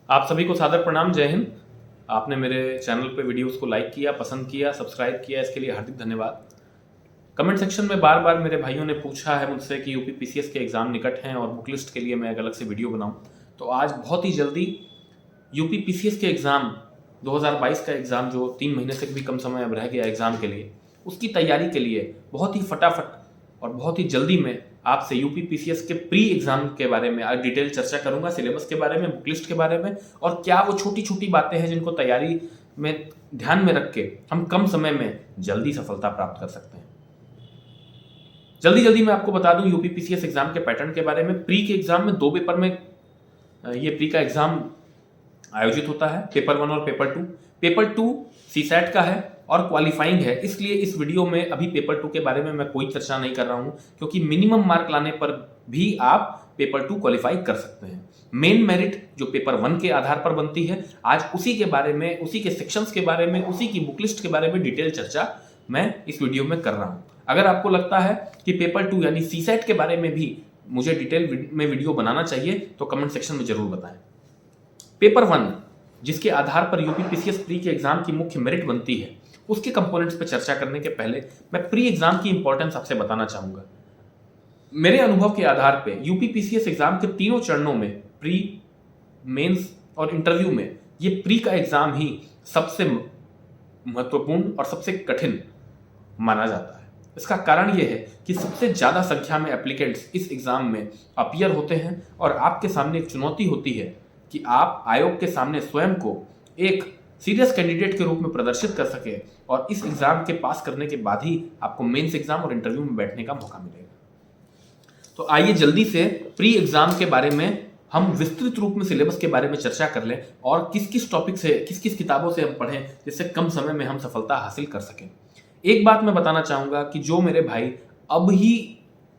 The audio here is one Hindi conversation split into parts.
आप सभी को सादर प्रणाम, जय हिंद। आपने मेरे चैनल पे वीडियोस को लाइक किया, पसंद किया, सब्सक्राइब किया, इसके लिए हार्दिक धन्यवाद। कमेंट सेक्शन में बार बार मेरे भाइयों ने पूछा है मुझसे कि यूपी पीसीएस के एग्ज़ाम निकट हैं और बुक लिस्ट के लिए मैं एक अलग से वीडियो बनाऊं। तो आज बहुत ही जल्दी यूपी पीसीएस के एग्ज़ाम 2022 का एग्ज़ाम, जो 3 महीने से भी कम समय अब रह गया एग्ज़ाम के लिए, उसकी तैयारी के लिए बहुत ही फटाफट और बहुत ही जल्दी में आपसे यूपी पीसीएस के प्री एग्जाम के बारे में आज डिटेल चर्चा करूंगा, सिलेबस के बारे में, बुक लिस्ट के बारे में, और क्या वो छोटी छोटी बातें हैं जिनको तैयारी में ध्यान में रख के हम कम समय में जल्दी सफलता प्राप्त कर सकते हैं। जल्दी मैं आपको बता दूं यूपी पीसीएस एग्जाम के पैटर्न के बारे में। प्री के एग्जाम में 2 पेपर में ये प्री का एग्जाम आयोजित होता है, पेपर 1 और पेपर 2। पेपर 2 सीसैट का है और क्वालिफाइंग है, इसलिए इस वीडियो में अभी पेपर 2 के बारे में मैं कोई चर्चा नहीं कर रहा हूं, क्योंकि मिनिमम मार्क लाने पर भी आप पेपर 2 क्वालिफाई कर सकते हैं। मेन मेरिट जो पेपर 1 के आधार पर बनती है, आज उसी के बारे में, उसी के सेक्शंस के बारे में, उसी की बुक लिस्ट के बारे में डिटेल चर्चा मैं इस वीडियो में कर रहा हूं। अगर आपको लगता है कि पेपर 2 यानी सीसैट के बारे में भी मुझे डिटेल में वीडियो बनाना चाहिए तो कमेंट सेक्शन में जरूर बताएं। पेपर 1 जिसके आधार पर यूपी पीसीएस प्री के एग्जाम की मुख्य मेरिट बनती है, उसके कंपोनेंट्स पर चर्चा करने के पहले मैं प्री एग्जाम की इंपॉर्टेंस आपसे बताना चाहूंगा। मेरे अनुभव के आधार पे यूपी पीसीएस एग्जाम के तीनों चरणों में, प्री, मेंस और इंटरव्यू में, ये प्री का एग्जाम ही सबसे महत्वपूर्ण और सबसे कठिन माना जाता है। इसका कारण यह है कि सबसे ज्यादा संख्या में एप्लीकेंट्स इस एग्जाम में अपीयर होते हैं और आपके सामने एक चुनौती होती है कि आप आयोग के सामने स्वयं को एक सीरियस कैंडिडेट के रूप में प्रदर्शित कर सके और इस एग्जाम के पास करने के बाद ही आपको मेंस एग्जाम और इंटरव्यू में बैठने का मौका मिलेगा। तो आइए जल्दी से प्री एग्जाम के बारे में हम विस्तृत रूप में सिलेबस के बारे में चर्चा कर लें और किस किस टॉपिक से, किस किस किताबों से हम पढ़ें जिससे कम समय में हम सफलता हासिल कर सकें। एक बात मैं बताना चाहूंगा कि जो मेरे भाई अब ही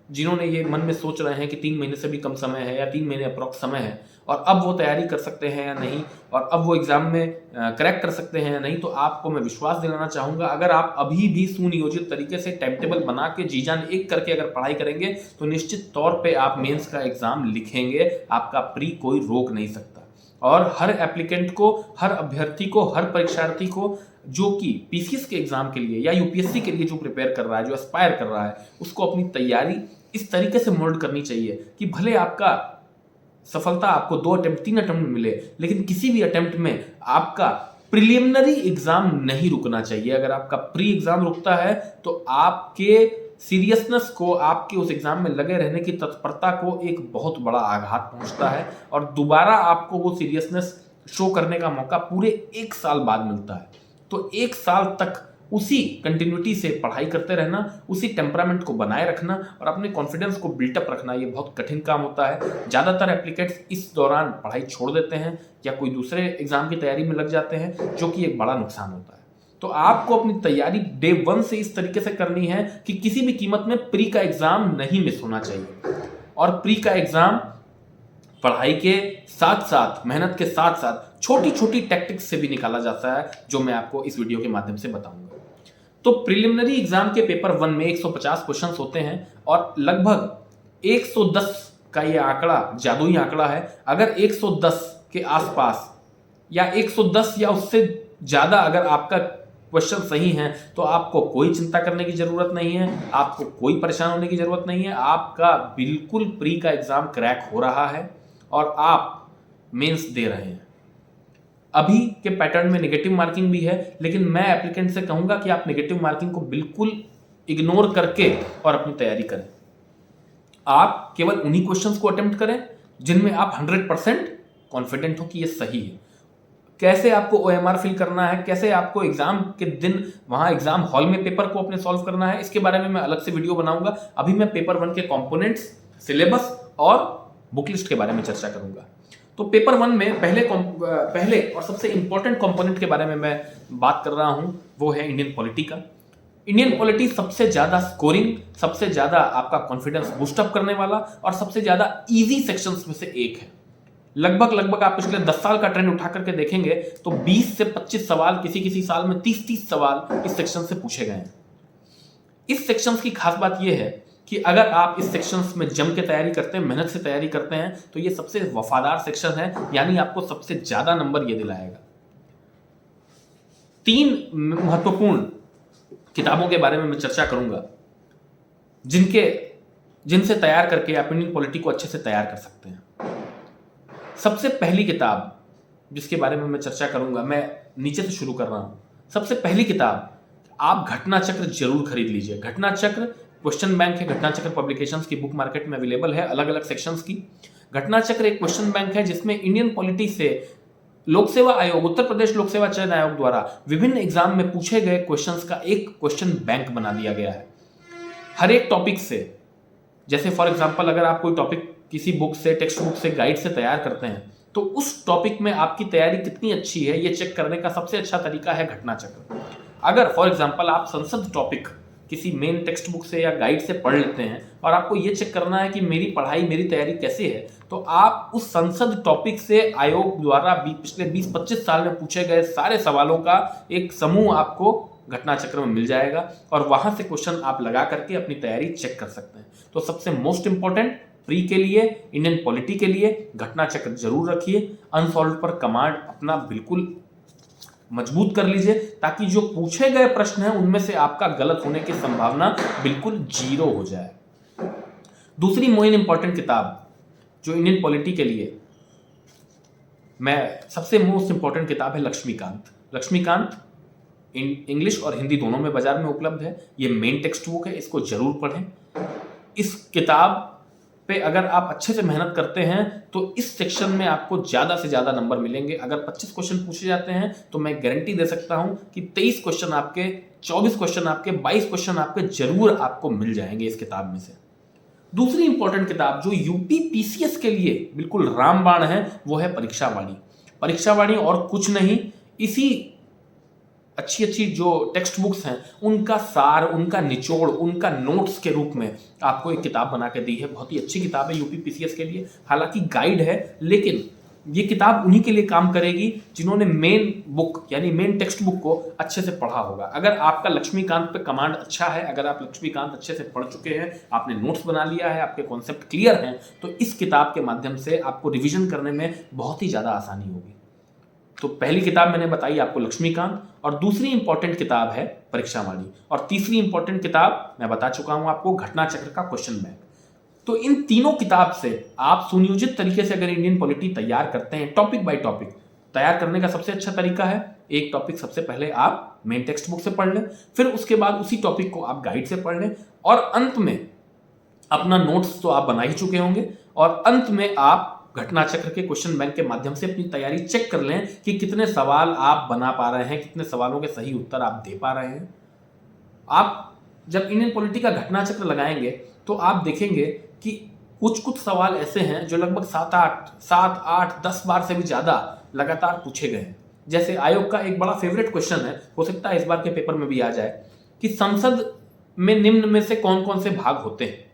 जिन्होंने ये मन में सोच रहे हैं कि 3 महीने से भी कम समय है या 3 महीने अप्रॉक्स समय है और अब वो तैयारी कर सकते हैं या नहीं, और अब वो एग्जाम में क्रैक कर सकते हैं या नहीं, तो आपको मैं विश्वास दिलाना चाहूंगा, अगर आप अभी भी सुनियोजित तरीके से टाइम टेबल बना के जी जान एक करके अगर पढ़ाई करेंगे तो निश्चित तौर पे आप मेंस का एग्जाम लिखेंगे, आपका प्री कोई रोक नहीं सकता। और हर एप्लीकेंट को, हर अभ्यर्थी को, हर परीक्षार्थी को जो कि पीसीएस के एग्जाम के लिए या यूपीएससी के लिए जो प्रिपेयर कर रहा है, जो एस्पायर कर रहा है, उसको अपनी तैयारी इस तरीके से मोल्ड करनी चाहिए कि भले आपका सफलता आपको 2 अटेम्प्ट 3 अटेम्प्ट में मिले, लेकिन किसी भी अटेम्प्ट में आपका प्रिलिमिनरी एग्जाम नहीं रुकना चाहिए। अगर आपका प्री एग्जाम रुकता है तो आपके सीरियसनेस को, आपके उस एग्जाम में लगे रहने की तत्परता को एक बहुत बड़ा आघात पहुंचता है और दोबारा आपको वो सीरियसनेस शो करने का मौका पूरे 1 साल बाद मिलता है। तो 1 साल तक उसी कंटिन्यूटी से पढ़ाई करते रहना, उसी टेम्परामेंट को बनाए रखना और अपने कॉन्फिडेंस को बिल्टअप रखना, ये बहुत कठिन काम होता है। ज़्यादातर एप्लीकेंट्स इस दौरान पढ़ाई छोड़ देते हैं या कोई दूसरे एग्जाम की तैयारी में लग जाते हैं, जो कि एक बड़ा नुकसान होता है। तो आपको अपनी तैयारी डे 1 से इस तरीके से करनी है कि किसी भी कीमत में प्री का एग्जाम नहीं मिस होना चाहिए। और प्री का एग्जाम पढ़ाई के साथ साथ, मेहनत के साथ साथ छोटी छोटी टैक्टिक्स से भी निकाला जाता है, जो मैं आपको इस वीडियो के माध्यम से बताऊंगा। तो प्रिलिमिनरी एग्जाम के पेपर 1 में 150 क्वेश्चंस होते हैं और लगभग 110 का ये आंकड़ा जादुई आंकड़ा है। अगर 110 के आसपास या 110 या उससे ज्यादा अगर आपका क्वेश्चन सही है तो आपको कोई चिंता करने की जरूरत नहीं है, आपको कोई परेशान होने की जरूरत नहीं है। आपका बिल्कुल प्री का एग्जाम क्रैक हो रहा है और आप मेंस दे रहे हैं। अभी के पैटर्न में नेगेटिव मार्किंग भी है, लेकिन मैं एप्लीकेंट से कहूंगा कि आप नेगेटिव मार्किंग को बिल्कुल इग्नोर करके और अपनी तैयारी करें। आप केवल उन्हीं क्वेश्चंस को अटेम्प्ट करें जिनमें आप 100% कॉन्फिडेंट हो कि ये सही है। कैसे आपको ओएमआर फिल करना है, कैसे आपको एग्जाम के दिन वहां एग्जाम हॉल में पेपर को अपने सॉल्व करना है, इसके बारे में मैं अलग से वीडियो बनाऊंगा। अभी मैं पेपर 1 के कंपोनेंट्स, सिलेबस और बुक लिस्ट के बारे में चर्चा करूंगा। तो पेपर 1 में पहले और सबसे इंपॉर्टेंट कंपोनेंट के बारे में मैं बात कर रहा हूं, वो है इंडियन पॉलिटी का। इंडियन पॉलिटी सबसे ज्यादा स्कोरिंग, सबसे ज्यादा आपका कॉन्फिडेंस बूस्टअप करने वाला और सबसे ज्यादा इजी सेक्शंस में से एक है। लगभग आप पिछले 10 साल का ट्रेंड उठा करके देखेंगे तो 20 से 25 सवाल, किसी साल में 30 सवाल इस सेक्शन से पूछे गए हैं। इस सेक्शन की खास बात यह है कि अगर आप इस सेक्शंस में जम के तैयारी करते हैं, मेहनत से तैयारी करते हैं, तो ये सबसे वफादार सेक्शन है, यानी आपको सबसे ज्यादा नंबर ये दिलाएगा। 3 महत्वपूर्ण किताबों के बारे में मैं चर्चा करूंगा जिनसे तैयार करके आप इंडियन पॉलिटी को अच्छे से तैयार कर सकते हैं। सबसे पहली किताब जिसके बारे में मैं चर्चा करूंगा, मैं नीचे से शुरू कर रहा हूं। सबसे पहली किताब, आप घटना चक्र जरूर खरीद लीजिए। घटना चक्र क्वेश्चन बैंक है, घटना चक्र पब्लिकेशंस की बुक मार्केट में अवेलेबल है, अलग अलग सेक्शंस की। घटना चक्र एक क्वेश्चन बैंक है जिसमें इंडियन पॉलिटी से लोक सेवा आयोग, उत्तर प्रदेश लोक सेवा चयन आयोग द्वारा विभिन्न एग्जाम में पूछे गए क्वेश्चंस का एक क्वेश्चन बैंक बना दिया गया है। हर एक टॉपिक से, जैसे फॉर एग्जांपल अगर आप कोई टॉपिक किसी बुक से, टेक्स्ट बुक से, गाइड से तैयार करते हैं, तो उस टॉपिक में आपकी तैयारी कितनी अच्छी है ये चेक करने का सबसे अच्छा तरीका है घटना चक्र। अगर फॉर एग्जांपल आप संसद टॉपिक किसी मेन टेक्स्ट बुक से या गाइड से पढ़ लेते हैं और आपको ये चेक करना है कि मेरी पढ़ाई, मेरी तैयारी कैसे है, तो आप उस संसद टॉपिक से आयोग द्वारा पिछले 20-25 साल में पूछे गए सारे सवालों का एक समूह आपको घटना चक्र में मिल जाएगा और वहां से क्वेश्चन आप लगा करके अपनी तैयारी चेक कर सकते हैं। तो सबसे मोस्ट इंपॉर्टेंट प्री के लिए, इंडियन पॉलिटी के लिए घटना चक्र जरूर रखिए। अनसॉल्व पर कमांड अपना बिल्कुल मजबूत कर लीजिए ताकि जो पूछे गए प्रश्न हैं उनमें से आपका गलत होने की संभावना बिल्कुल 0 हो जाए। दूसरी मोस्ट इंपॉर्टेंट किताब जो इंडियन पॉलिटी के लिए सबसे मोस्ट इंपॉर्टेंट किताब है लक्ष्मीकांत। लक्ष्मीकांत इंग्लिश और हिंदी दोनों में बाजार में उपलब्ध है। ये मेन टेक्स्ट बुक है, इसको जरूर पढ़ें। इस किताब पे अगर आप अच्छे से मेहनत करते हैं तो इस सेक्शन में आपको ज्यादा से ज्यादा नंबर मिलेंगे। अगर 25 क्वेश्चन पूछे जाते हैं तो मैं गारंटी दे सकता हूं कि 23 क्वेश्चन आपके, 24 क्वेश्चन आपके, 22 क्वेश्चन आपके जरूर आपको मिल जाएंगे इस किताब में से। दूसरी इंपॉर्टेंट किताब जो यूपी पीसीएस के लिए बिल्कुल रामबाण है वो है परीक्षावाणी। परीक्षावाणी और कुछ नहीं, इसी अच्छी अच्छी जो टेक्स्ट बुक्स हैं उनका सार, उनका निचोड़, उनका नोट्स के रूप में आपको एक किताब बना के दी है। बहुत ही अच्छी किताब है यूपी पीसीएस के लिए। हालांकि गाइड है, लेकिन ये किताब उन्हीं के लिए काम करेगी जिन्होंने मेन बुक यानी मेन टेक्स्ट बुक को अच्छे से पढ़ा होगा। अगर आपका लक्ष्मीकांत पे कमांड अच्छा है, अगर आप लक्ष्मीकांत अच्छे से पढ़ चुके हैं, आपने नोट्स बना लिया है, आपके कॉन्सेप्ट क्लियर हैं, तो इस किताब के माध्यम से आपको रिवीजन करने में बहुत ही ज्यादा आसानी होगी। तो पहली किताब मैंने बताई आपको लक्ष्मीकांत, और दूसरी इंपॉर्टेंट किताब है परीक्षावाणी, और तीसरी इंपॉर्टेंट किताब मैं बता चुका हूं आपको घटना चक्र का क्वेश्चन बैंक। तो इन तीनों किताब से आप सुनियोजित तरीके से अगर इंडियन पॉलिटी तैयार करते हैं, टॉपिक बाय टॉपिक तैयार करने का सबसे अच्छा तरीका है एक टॉपिक सबसे पहले आप मेन टेक्स्ट बुक से पढ़ लें, फिर उसके बाद उसी टॉपिक को आप गाइड से पढ़ लें, और अंत में अपना नोट्स तो आप बना ही चुके होंगे, और अंत में आप घटना चक्र के क्वेश्चन बैंक के माध्यम से अपनी तैयारी चेक कर लें कि कितने सवाल आप बना पा रहे हैं, कितने सवालों के सही उत्तर आप दे पा रहे हैं। आप जब इंडियन पॉलिटी का घटना चक्र लगाएंगे तो आप देखेंगे कि कुछ सवाल ऐसे हैं जो लगभग 7, 8, 10 बार से भी ज्यादा लगातार पूछे गए हैं। जैसे आयोग का एक बड़ा फेवरेट क्वेश्चन है, हो सकता है इस बार के पेपर में भी आ जाए, कि संसद में निम्न में से कौन कौन से भाग होते हैं।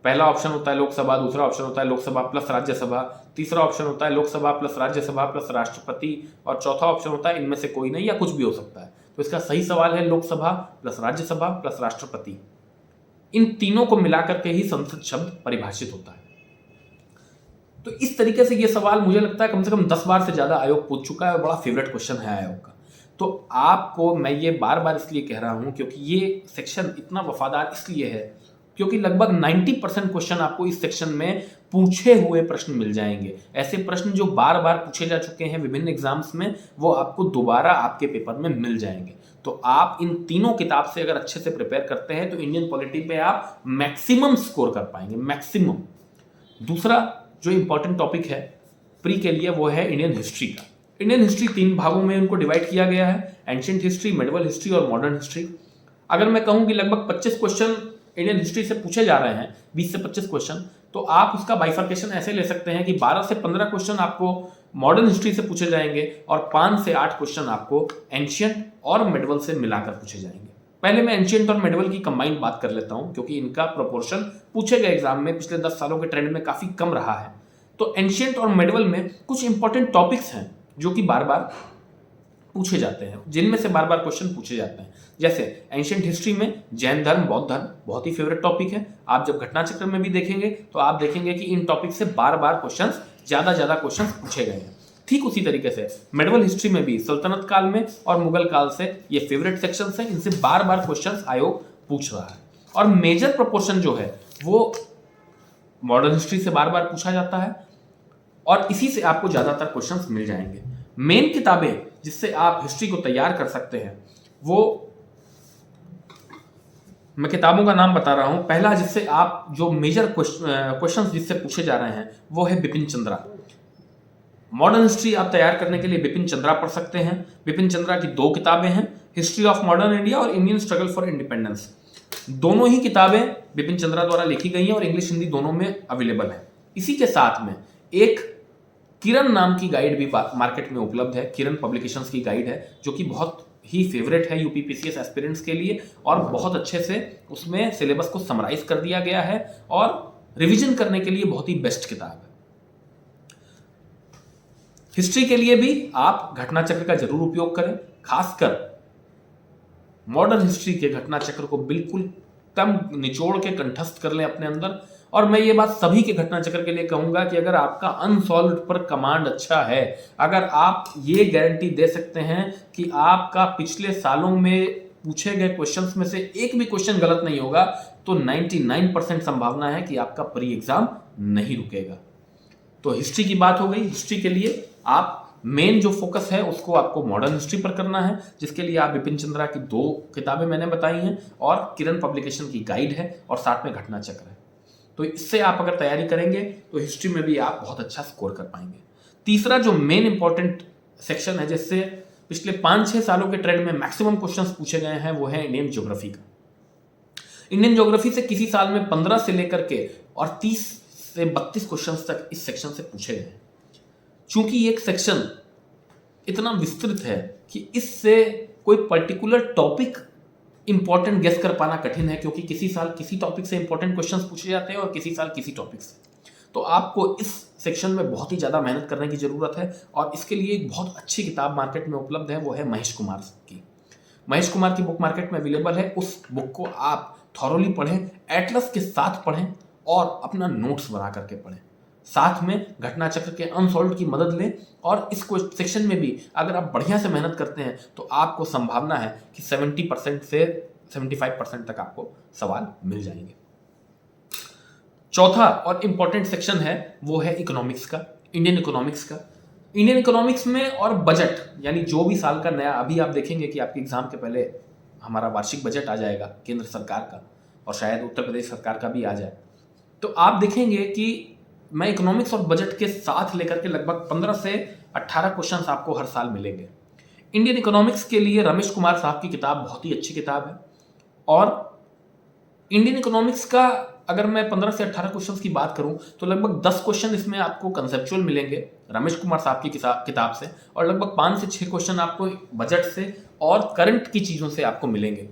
पहला ऑप्शन होता है लोकसभा, दूसरा ऑप्शन होता है लोकसभा प्लस राज्यसभा, तीसरा ऑप्शन होता है लोकसभा प्लस राज्यसभा प्लस राष्ट्रपति, और चौथा ऑप्शन होता है इनमें से कोई नहीं या कुछ भी हो सकता है। तो इसका सही सवाल है लोकसभा प्लस राज्यसभा प्लस राष्ट्रपति। इन तीनों को मिलाकर के ही संसद शब्द परिभाषित होता है। तो इस तरीके से ये सवाल मुझे लगता है कम से कम 10 बार से ज्यादा आयोग पूछ चुका है और बड़ा फेवरेट क्वेश्चन है आयोग का। तो आपको मैं ये बार बार इसलिए कह रहा हूं क्योंकि ये सेक्शन इतना वफादार इसलिए है क्योंकि लगभग 90% क्वेश्चन आपको इस सेक्शन में पूछे हुए प्रश्न मिल जाएंगे। ऐसे प्रश्न जो बार बार पूछे जा चुके हैं विभिन्न एग्जाम्स में, वो आपको दोबारा आपके पेपर में मिल जाएंगे। तो आप इन तीनों किताब से अगर अच्छे से प्रिपेयर करते हैं तो इंडियन पॉलिटी पे आप मैक्सिमम स्कोर कर पाएंगे, मैक्सिमम। दूसरा जो इंपॉर्टेंट टॉपिक है प्री के लिए वो है इंडियन हिस्ट्री का। इंडियन हिस्ट्री 3 भागों में उनको डिवाइड किया गया है, एंशिएंट हिस्ट्री, मेडिवल हिस्ट्री और मॉडर्न हिस्ट्री। अगर मैं कहूं कि लगभग 25 क्वेश्चन इंडियन हिस्ट्री से पूछे जा रहे हैं, 20 से 25 क्वेश्चन, तो आप उसका बाइफर्केशन ऐसे ले सकते हैं कि 12 से 15 क्वेश्चन आपको मॉडर्न हिस्ट्री से पूछे जाएंगे और 5 से 8 क्वेश्चन आपको एंशिएंट और मेडिवल से मिलाकर पूछे जाएंगे। पहले मैं एंशिएंट और मेडिवल की कंबाइंड बात कर लेता हूं क्योंकि इनका प्रोपोर्शन पूछे गए एग्जाम में पिछले 10 सालों के ट्रेंड में काफी कम रहा है। तो एंशिएंट और मेडिवल में कुछ इंपॉर्टेंट टॉपिक्स हैं जो कि बार बार पूछे जाते हैं, जिनमें से बार बार क्वेश्चन पूछे जाते हैं। जैसे एंशिएंट हिस्ट्री में जैन धर्म, बौद्ध धर्म बहुत ही फेवरेट टॉपिक है। आप जब घटना चक्र में भी देखेंगे तो आप देखेंगे कि इन टॉपिक से बार बार क्वेश्चन, ज्यादा क्वेश्चन पूछे गए हैं। ठीक उसी तरीके से मेडिवल हिस्ट्री में भी सल्तनत काल में और मुगल काल से ये फेवरेट सेक्शन है, इनसे बार बार क्वेश्चन आयोग पूछ रहा है। और मेजर प्रोपोर्शन जो है वो मॉडर्न हिस्ट्री से बार बार पूछा जाता है और इसी से आपको ज्यादातर क्वेश्चंस मिल जाएंगे। मेन किताबें जिससे आप हिस्ट्री को तैयार कर सकते हैं, वो मैं किताबों का नाम बता रहा हूं। पहला जिससे आप जो मेजर क्वेश्चंस जिससे पूछे जा रहे हैं वो है बिपिन चंद्रा। मॉडर्न हिस्ट्री आप तैयार करने के लिए बिपिन चंद्रा पढ़ सकते हैं। बिपिन चंद्रा की 2 किताबें हैं, हिस्ट्री ऑफ मॉडर्न इंडिया और इंडियन स्ट्रगल फॉर इंडिपेंडेंस। दोनों ही किताबें बिपिन चंद्रा द्वारा लिखी गई हैं और इंग्लिश हिंदी दोनों में अवेलेबल है। इसी के साथ में एक किरण नाम की गाइड भी मार्केट में उपलब्ध है। किरण पब्लिकेशंस की गाइड है जो कि बहुत ही फेवरेट है यूपीपीसीएस एस्पिरेंट्स के लिए और बहुत अच्छे से उसमें सिलेबस को समराइज कर दिया गया है और रिवीजन करने के लिए बहुत ही बेस्ट किताब है। हिस्ट्री के लिए भी आप घटना चक्र का जरूर उपयोग करें, खासकर मॉडर्न हिस्ट्री के घटना चक्र को बिल्कुल तम निचोड़ के कंठस्थ कर लें अपने अंदर। और मैं ये बात सभी के घटना चक्र के लिए कहूंगा कि अगर आपका अनसॉल्व्ड पर कमांड अच्छा है, अगर आप ये गारंटी दे सकते हैं कि आपका पिछले सालों में पूछे गए क्वेश्चंस में से एक भी क्वेश्चन गलत नहीं होगा, तो 99% संभावना है कि आपका प्री एग्जाम नहीं रुकेगा। तो हिस्ट्री की बात हो गई। हिस्ट्री के लिए आप मेन जो फोकस है उसको आपको मॉडर्न हिस्ट्री पर करना है, जिसके लिए आप बिपिन चंद्रा की 2 किताबें मैंने बताई हैं और किरण पब्लिकेशन की गाइड है और साथ में घटना चक्र है। तो इससे आप अगर तैयारी करेंगे तो हिस्ट्री में भी आप बहुत अच्छा स्कोर कर पाएंगे। तीसरा जो मेन इंपॉर्टेंट सेक्शन है जिससे पिछले 5-6 सालों के ट्रेंड में मैक्सिमम क्वेश्चंस पूछे गए हैं वो है इंडियन ज्योग्राफी का। इंडियन ज्योग्राफी से किसी साल में 15 से लेकर के और 30 से 32 क्वेश्चंस तक इस सेक्शन से पूछे गए हैं। चूंकि ये एक सेक्शन इतना विस्तृत है कि इससे कोई पर्टिकुलर टॉपिक इंपॉर्टेंट गेस कर पाना कठिन है, क्योंकि किसी साल किसी टॉपिक से इंपॉर्टेंट क्वेश्चंस पूछे जाते हैं और किसी साल किसी टॉपिक से। तो आपको इस सेक्शन में बहुत ही ज़्यादा मेहनत करने की ज़रूरत है और इसके लिए एक बहुत अच्छी किताब मार्केट में उपलब्ध है, वो है महेश कुमार की। महेश कुमार की बुक मार्केट में अवेलेबल है। उस बुक को आप थॉरोली पढ़ें, एटलस के साथ पढ़ें और अपना नोट्स बना करके पढ़ें। साथ में घटना चक्र के अनसॉल्व्ड की मदद लें और इस सेक्शन में भी अगर आप बढ़िया से मेहनत करते हैं तो आपको संभावना है कि 70% से 75% तक आपको सवाल मिल जाएंगे। चौथा और इंपॉर्टेंट सेक्शन है वो है इकोनॉमिक्स का, इंडियन इकोनॉमिक्स का। इंडियन इकोनॉमिक्स में और बजट, यानी जो भी साल का नया, अभी आप देखेंगे कि आपके एग्जाम के पहले हमारा वार्षिक बजट आ जाएगा केंद्र सरकार का और शायद उत्तर प्रदेश सरकार का भी आ जाए। तो आप देखेंगे कि मैं इकोनॉमिक्स और बजट के साथ लेकर के लगभग 15 से 18 क्वेश्चंस आपको हर साल मिलेंगे। इंडियन इकोनॉमिक्स के लिए रमेश कुमार साहब की किताब बहुत ही अच्छी किताब है और इंडियन इकोनॉमिक्स का अगर मैं 15 से 18 क्वेश्चंस की बात करूं तो लगभग 10 क्वेश्चन इसमें आपको कंसेप्चुअल मिलेंगे रमेश कुमार साहब की किताब से और लगभग 5 से 6 क्वेश्चन आपको बजट से और करंट की चीज़ों से आपको मिलेंगे।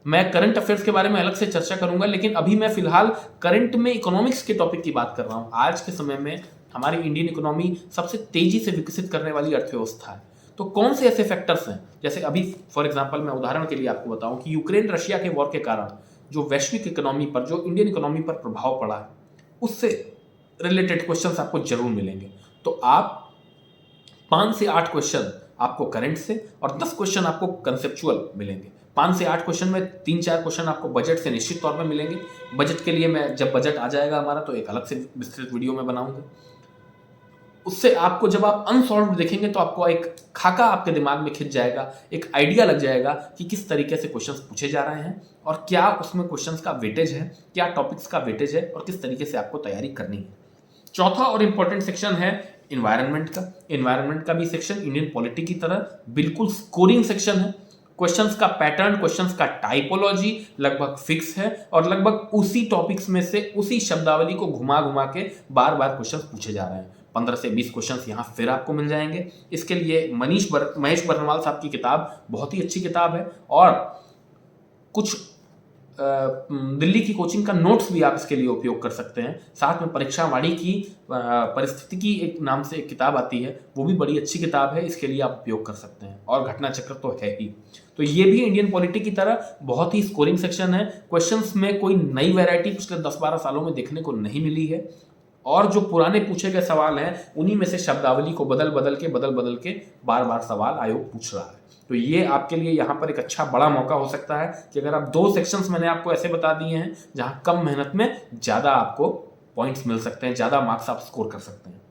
मैं करंट अफेयर्स के बारे में अलग से चर्चा करूंगा, लेकिन अभी मैं फिलहाल करंट में इकोनॉमिक्स के टॉपिक की बात कर रहा हूं। आज के समय में हमारी इंडियन इकोनॉमी सबसे तेजी से विकसित करने वाली अर्थव्यवस्था है। तो कौन से ऐसे फैक्टर्स हैं, जैसे अभी फॉर एग्जांपल मैं उदाहरण के लिए आपको बताऊं कि यूक्रेन रशिया के वॉर के कारण जो वैश्विक इकोनॉमी पर, जो इंडियन इकोनॉमी पर प्रभाव पड़ा है, उससे रिलेटेड क्वेश्चन आपको जरूर मिलेंगे। तो आप 5 से 8 क्वेश्चन आपको करंट से और 10 क्वेश्चन आपको कंसेप्चुअल मिलेंगे। 5 से 8 क्वेश्चन में 3-4 क्वेश्चन आपको बजट से निश्चित तौर पर मिलेंगे। बजट के लिए मैं जब बजट आ जाएगा हमारा तो एक अलग से विस्तृत वीडियो में बनाऊंगा। उससे आपको जब आप अनसॉल्व्ड देखेंगे तो आपको एक खाका आपके दिमाग में खिंच जाएगा, एक आइडिया लग जाएगा कि किस तरीके से क्वेश्चंस पूछे जा रहे हैं और क्या उसमें क्वेश्चंस का वेटेज है, क्या टॉपिक्स का वेटेज है और किस तरीके से आपको तैयारी करनी है। चौथा और इंपॉर्टेंट सेक्शन है इन्वायरमेंट का। इन्वायरमेंट का भी सेक्शन इंडियन पॉलिटी की तरह बिल्कुल स्कोरिंग सेक्शन है। क्वेश्चंस का पैटर्न, क्वेश्चंस का टाइपोलॉजी लगभग फिक्स है और लगभग उसी टॉपिक्स में से उसी शब्दावली को घुमा घुमा के बार बार क्वेश्चंस पूछे जा रहे हैं। 15 से 20 क्वेश्चंस यहाँ फिर आपको मिल जाएंगे। इसके लिए महेश बर्नवाल साहब की किताब बहुत ही अच्छी किताब है और कुछ दिल्ली की कोचिंग का नोट्स भी आप इसके लिए उपयोग कर सकते हैं। साथ में परीक्षा वाणी की परिस्थिति की एक नाम से एक किताब आती है, वो भी बड़ी अच्छी किताब है, इसके लिए आप उपयोग कर सकते हैं। और घटना चक्र तो है ही। तो ये भी इंडियन पॉलिटी की तरह बहुत ही स्कोरिंग सेक्शन है। क्वेश्चंस में कोई नई वैरायटी पिछले 10-12 सालों में देखने को नहीं मिली है, और जो पुराने पूछे गए सवाल हैं उन्हीं में से शब्दावली को बदल बदल के बार बार सवाल आयोग पूछ रहा है। तो ये आपके लिए यहाँ पर एक अच्छा बड़ा मौका हो सकता है कि अगर आप 2 सेक्शंस मैंने आपको ऐसे बता दिए हैं जहाँ कम मेहनत में ज़्यादा आपको पॉइंट्स मिल सकते हैं, ज़्यादा मार्क्स आप स्कोर कर सकते हैं।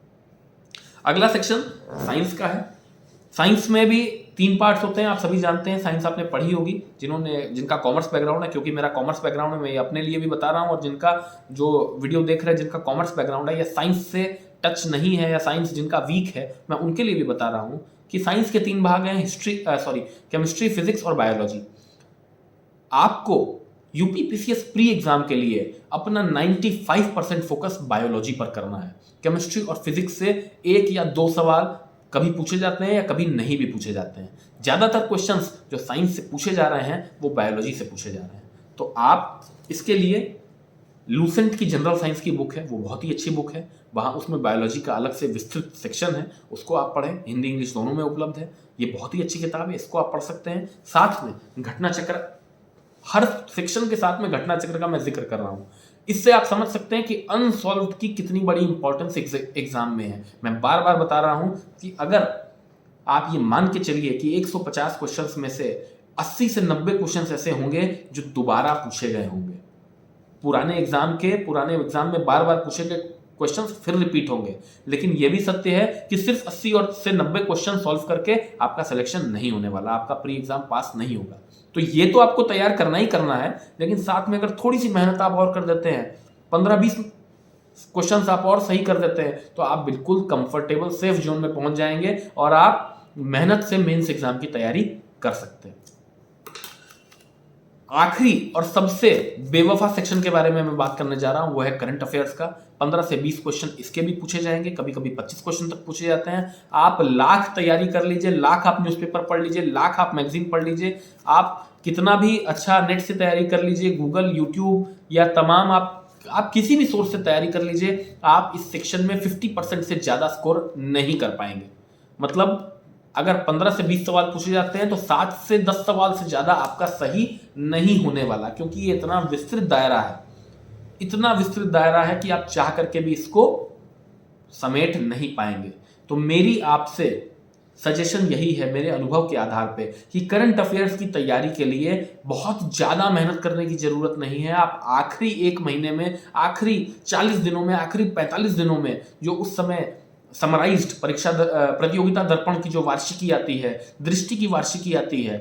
अगला सेक्शन साइंस का है। साइंस में भी 3 पार्ट्स होते हैं, आप सभी जानते हैं। साइंस आपने पढ़ी होगी, जिनका कॉमर्स बैकग्राउंड है, क्योंकि मेरा कॉमर्स बैकग्राउंड है, मैं अपने लिए भी बता रहा हूँ, और जिनका जो वीडियो देख रहे हैं जिनका कॉमर्स बैकग्राउंड है या साइंस से टच नहीं है या साइंस जिनका वीक है, मैं उनके लिए भी बता रहा हूँ कि साइंस के 3 भाग हैं, केमिस्ट्री, फिजिक्स और बायोलॉजी। आपको यूपीपीसीएस प्री एग्जाम के लिए अपना 95% फोकस बायोलॉजी पर करना है। केमिस्ट्री और फिजिक्स से 1 या 2 सवाल कभी पूछे जाते हैं या कभी नहीं भी पूछे जाते हैं। ज्यादातर क्वेश्चंस जो साइंस से पूछे जा रहे हैं वो बायोलॉजी से पूछे जा रहे हैं। तो आप इसके लिए लूसेंट की जनरल साइंस की बुक है, वो बहुत ही अच्छी बुक है। वहाँ उसमें बायोलॉजी का अलग से विस्तृत सेक्शन है, उसको आप पढ़ें। हिंदी इंग्लिश दोनों में उपलब्ध है। ये बहुत ही अच्छी किताब है, इसको आप पढ़ सकते हैं। साथ में घटना चक्र, हर सेक्शन के साथ में घटना चक्र का मैं जिक्र कर रहा हूँ। इससे आप समझ सकते हैं कि अनसॉल्व्ड की कितनी बड़ी इंपॉर्टेंस एग्जाम में है। मैं बार बार बता रहा हूं कि अगर आप ये मान के चलिए कि 150 क्वेश्चंस में से 80 से 90 क्वेश्चंस ऐसे होंगे जो दोबारा पूछे गए होंगे। पुराने एग्जाम में बार बार पूछे गए क्वेश्चंस फिर रिपीट होंगे। लेकिन यह भी सत्य है कि सिर्फ 80 और से 90 क्वेश्चन सॉल्व करके आपका सिलेक्शन नहीं होने वाला, आपका प्री एग्जाम पास नहीं होगा। तो ये तो आपको तैयार करना ही करना है, लेकिन साथ में अगर थोड़ी सी मेहनत आप और कर देते हैं, 15-20 क्वेश्चंस आप और सही कर देते हैं, तो आप बिल्कुल कंफर्टेबल सेफ जोन में पहुंच जाएंगे और आप मेहनत से मेंस एग्जाम की तैयारी कर सकते हैं। आखिरी और सबसे बेवफा सेक्शन के बारे में मैं बात करने जा रहा हूं, वो है करंट अफेयर्स का। 15 से 20 क्वेश्चन इसके भी पूछे जाएंगे, कभी कभी 25 क्वेश्चन तक पूछे जाते हैं। आप लाख तैयारी कर लीजिए, लाख आप न्यूज़पेपर पढ़ लीजिए, लाख आप मैगजीन पढ़ लीजिए, आप कितना भी अच्छा नेट से तैयारी कर लीजिए, गूगल, यूट्यूब या तमाम आप किसी भी सोर्स से तैयारी कर लीजिए, आप इस सेक्शन में 50% से ज्यादा स्कोर नहीं कर पाएंगे। मतलब अगर 15 से 20 सवाल पूछे जाते हैं तो 7 से 10 सवाल से ज्यादा आपका सही नहीं होने वाला, क्योंकि ये इतना विस्तृत दायरा है, इतना विस्तृत दायरा है कि आप चाह करके भी इसको समेट नहीं पाएंगे। तो मेरी आपसे सजेशन यही है, मेरे अनुभव के आधार पे, कि करंट अफेयर्स की तैयारी के लिए बहुत ज्यादा मेहनत करने की जरूरत नहीं है। आप आखिरी 1 महीने में, आखिरी 40 दिनों में, आखिरी 45 दिनों में, जो उस समय समराइज्ड परीक्षा प्रतियोगिता दर्पण की जो वार्षिकी आती है, दृष्टि की वार्षिकी आती है,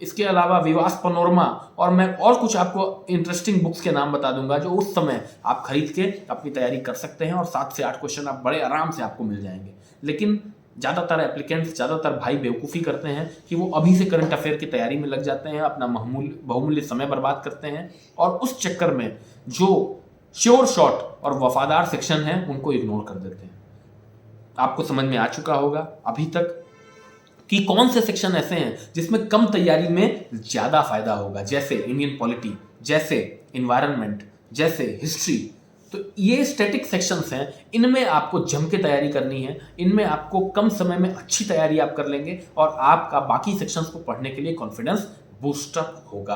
इसके अलावा विवास पनोरमा, और मैं और कुछ आपको इंटरेस्टिंग बुक्स के नाम बता दूंगा जो उस समय आप खरीद के अपनी तैयारी कर सकते हैं, और 7 से 8 क्वेश्चन आप बड़े आराम से आपको मिल जाएंगे। लेकिन ज़्यादातर एप्लीकेंट्स, ज़्यादातर भाई बेवकूफ़ी करते हैं कि वो अभी से करंट अफेयर की तैयारी में लग जाते हैं, अपना बहुमूल्य समय बर्बाद करते हैं, और उस चक्कर में जो श्योर शॉट और वफादार सेक्शन है उनको इग्नोर कर देते हैं। आपको समझ में आ चुका होगा अभी तक कि कौन से सेक्शन ऐसे हैं जिसमें कम तैयारी में ज़्यादा फायदा होगा, जैसे इंडियन पॉलिटी, जैसे इन्वायरमेंट, जैसे हिस्ट्री। तो ये स्टैटिक सेक्शंस हैं, इनमें आपको जम के तैयारी करनी है, इनमें आपको कम समय में अच्छी तैयारी आप कर लेंगे और आपका बाकी सेक्शंस को पढ़ने के लिए कॉन्फिडेंस बूस्टअप होगा।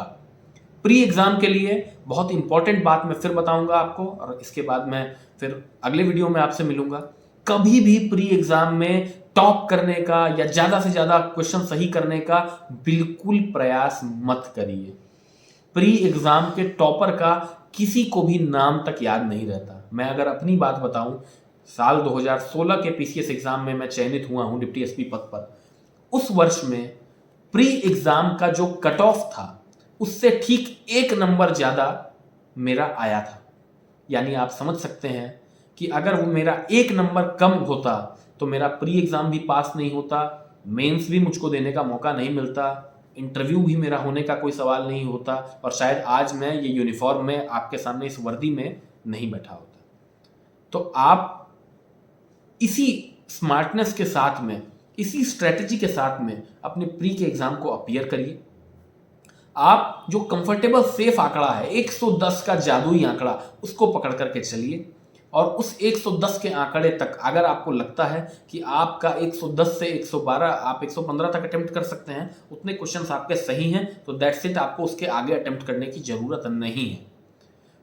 प्री एग्जाम के लिए बहुत इंपॉर्टेंट बात मैं फिर बताऊंगा आपको, और इसके बाद मैं फिर अगले वीडियो में आपसे मिलूंगा। कभी भी प्री एग्जाम में टॉप करने का या ज्यादा से ज्यादा क्वेश्चन सही करने का बिल्कुल प्रयास मत करिए। प्री एग्जाम के टॉपर का किसी को भी नाम तक याद नहीं रहता। मैं अगर अपनी बात बताऊं, साल 2016 के पीसीएस एग्जाम में मैं चयनित हुआ हूं डिप्टी एसपी पद पर। उस वर्ष में प्री एग्जाम का जो कट ऑफ था उससे ठीक 1 नंबर ज्यादा मेरा आया था। यानी आप समझ सकते हैं कि अगर वो मेरा 1 नंबर कम होता तो मेरा प्री एग्जाम भी पास नहीं होता, मेंस भी मुझको देने का मौका नहीं मिलता, इंटरव्यू भी मेरा होने का कोई सवाल नहीं होता, और शायद आज मैं ये यूनिफॉर्म में आपके सामने इस वर्दी में नहीं बैठा होता। तो आप इसी स्मार्टनेस के साथ में, इसी स्ट्रेटेजी के साथ में अपने प्री के एग्जाम को अपीयर करिए। आप जो कंफर्टेबल सेफ आंकड़ा है 110 का जादुई आंकड़ा, उसको पकड़ करके चलिए और उस 110 के आंकड़े तक अगर आपको लगता है कि आपका 110 से 112 आप 115 तक अटेम्प्ट कर सकते हैं, उतने क्वेश्चंस आपके सही हैं, तो दैट्स इट, आपको उसके आगे अटेम्प्ट करने की जरूरत नहीं है।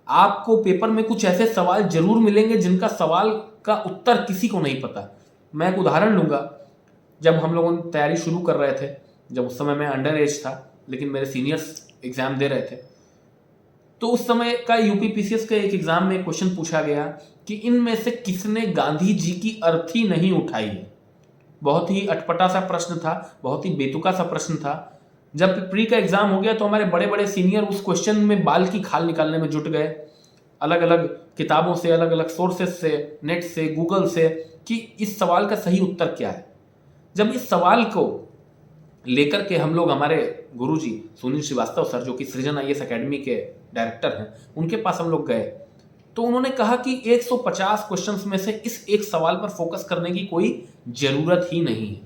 आपको पेपर में कुछ ऐसे सवाल जरूर मिलेंगे जिनका सवाल का उत्तर किसी को नहीं पता। मैं एक उदाहरण लूंगा, जब हम लोगों ने तैयारी शुरू कर रहे थे, जब उस समय मैं अंडर एज था लेकिन मेरे सीनियर्स एग्जाम दे रहे थे, तो उस समय का यूपीपीसीएस के एक एग्जाम में क्वेश्चन पूछा गया कि इनमें से किसने गांधी जी की अर्थी नहीं उठाई है। बहुत ही अटपटा सा प्रश्न था, बहुत ही बेतुका सा प्रश्न था। जब प्री का एग्जाम हो गया तो हमारे बड़े बड़े सीनियर उस क्वेश्चन में बाल की खाल निकालने में जुट गए, अलग अलग किताबों से, अलग अलग सोर्सेस से, नेट से, गूगल से, कि इस सवाल का सही उत्तर क्या है। जब इस सवाल को लेकर के हम लोग हमारे गुरुजी सुनील श्रीवास्तव सर, जो कि सृजन आईएएस एकेडमी के डायरेक्टर हैं, उनके पास हम लोग गए, तो उन्होंने कहा कि 150 क्वेश्चंस में से इस एक सवाल पर फोकस करने की कोई जरूरत ही नहीं है।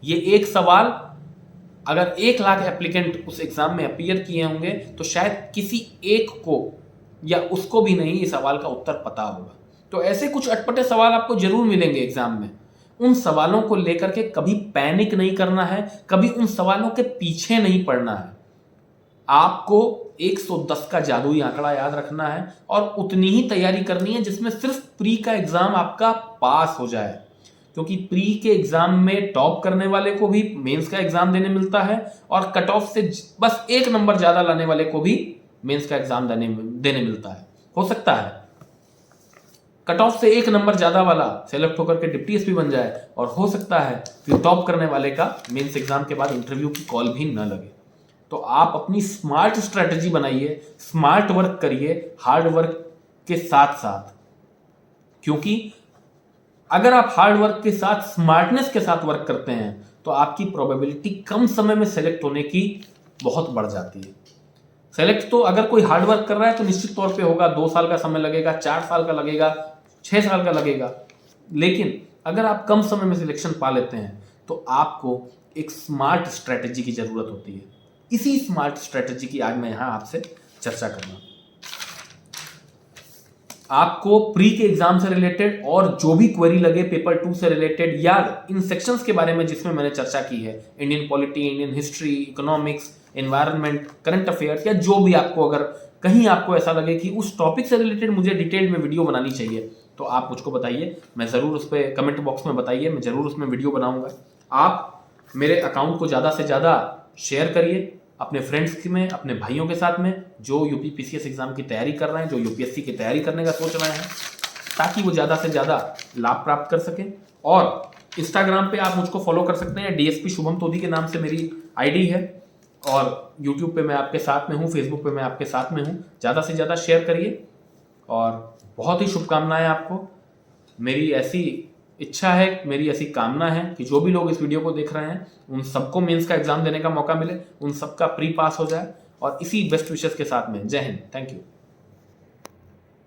ये एक सवाल, अगर 1 लाख एप्लीकेंट उस एग्जाम में अपीयर किए होंगे तो शायद किसी एक को या उसको भी नहीं इस सवाल का उत्तर पता होगा। तो ऐसे कुछ अटपटे सवाल आपको जरूर मिलेंगे एग्जाम में। उन सवालों को लेकर के कभी पैनिक नहीं करना है, कभी उन सवालों के पीछे नहीं पड़ना है। आपको 110 का जादुई आंकड़ा याद रखना है और उतनी ही तैयारी करनी है जिसमें सिर्फ प्री का एग्जाम आपका पास हो जाए, क्योंकि प्री के एग्जाम में टॉप करने वाले को भी मेंस का एग्जाम देने मिलता है और कट ऑफ से बस 1 नंबर ज्यादा लाने वाले को भी मेंस का एग्जाम देने मिलता है। हो सकता है कट ऑफ से 1 नंबर ज्यादा वाला सेलेक्ट होकर के डिप्टी एसपी बन जाए, और हो सकता है कि टॉप करने वाले का मेंस एग्जाम के बाद इंटरव्यू की कॉल भी न लगे। तो आप अपनी स्मार्ट स्ट्रेटजी बनाइए, स्मार्ट वर्क करिए, हार्ड वर्क के साथ साथ, क्योंकि अगर आप हार्ड वर्क के साथ स्मार्टनेस के साथ वर्क करते हैं तो आपकी प्रोबेबिलिटी कम समय में सेलेक्ट होने की बहुत बढ़ जाती है। सेलेक्ट तो अगर कोई हार्ड वर्क कर रहा है तो निश्चित तौर पे होगा, 2 साल का समय लगेगा, 4 साल का लगेगा, 6 साल का लगेगा, लेकिन अगर आप कम समय में सिलेक्शन पा लेते हैं तो आपको एक स्मार्ट स्ट्रेटजी की जरूरत होती है। इसी स्मार्ट स्ट्रेटजी की आज मैं यहां आपसे चर्चा करूंगा। आपको प्री के एग्जाम से रिलेटेड और जो भी क्वेरी लगे पेपर 2 से रिलेटेड या इन सेक्शंस के बारे में जिसमें मैंने चर्चा की है, Indian polity, Indian history, economics, environment, current affairs, या जो भी आपको अगर कहीं आपको ऐसा लगे कि उस टॉपिक से रिलेटेड मुझे डिटेल में वीडियो बनानी चाहिए तो आप मुझको बताइए, मैं ज़रूर उस पर कमेंट बॉक्स में बताइए, मैं ज़रूर उसमें वीडियो बनाऊंगा। आप मेरे अकाउंट को ज़्यादा से ज़्यादा शेयर करिए अपने फ्रेंड्स में, अपने भाइयों के साथ में जो यूपीपीसीएस एग्जाम की तैयारी कर रहे हैं, जो यूपीएससी की तैयारी करने का सोच रहे हैं, ताकि वो ज़्यादा से ज़्यादा लाभ प्राप्त कर सकें। और इंस्टाग्राम पे आप मुझको फॉलो कर सकते हैं, डीएसपी शुभम तोदी के नाम से मेरी आईडी है, और यूट्यूब पे मैं आपके साथ में हूँ, फेसबुक पे मैं आपके साथ में हूँ। ज़्यादा से ज़्यादा शेयर करिए और बहुत ही शुभकामनाएं आपको। मेरी ऐसी इच्छा है, मेरी ऐसी कामना है कि जो भी लोग इस वीडियो को देख रहे हैं उन सबको मेंस का एग्जाम देने का मौका मिले, उन सबका प्री पास हो जाए, और इसी बेस्ट विशेस के साथ में जय हिंद, थैंक यू।